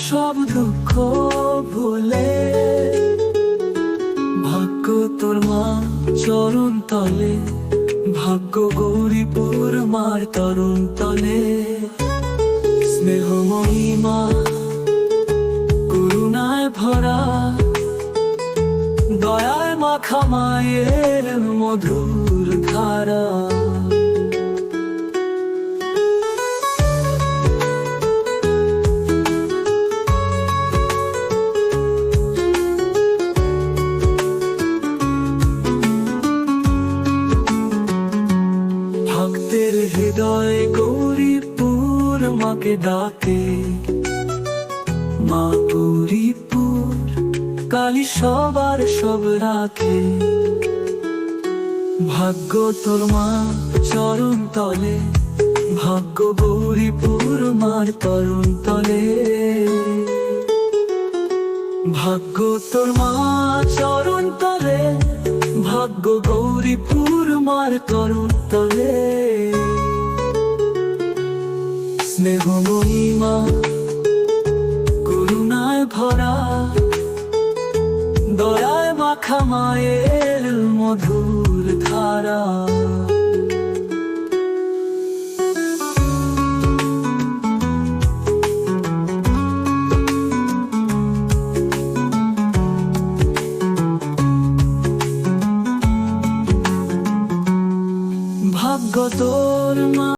সব দুঃখ ভুলে, ভাগ্য তোর মা চরণ তলে, ভাগ্য গৌরীপুর মার তরুণ তলে। স্নেহময়ী মা করুণায় ভরা, দয়ায় মাখা মায়ের মধুর ধারা। ভক্তের হৃদয় গৌরীপুর মাকে ডাকে, মা গৌরীপুর কালী সবার সব রাখে। ভাগ্য তোর মা চরণ তলে, ভাগ্য গৌরীপুর মার তরুণ তলে। ভাগ্য তোর মা চরণ তলে, ভাগ্য গৌরীপুর মার তরুণ তলে। স্নেহময়ী মা করুণায় ভরা, দয়ায় মাখা মায়ের মধুর ধারা। ভাগ্য তোর মা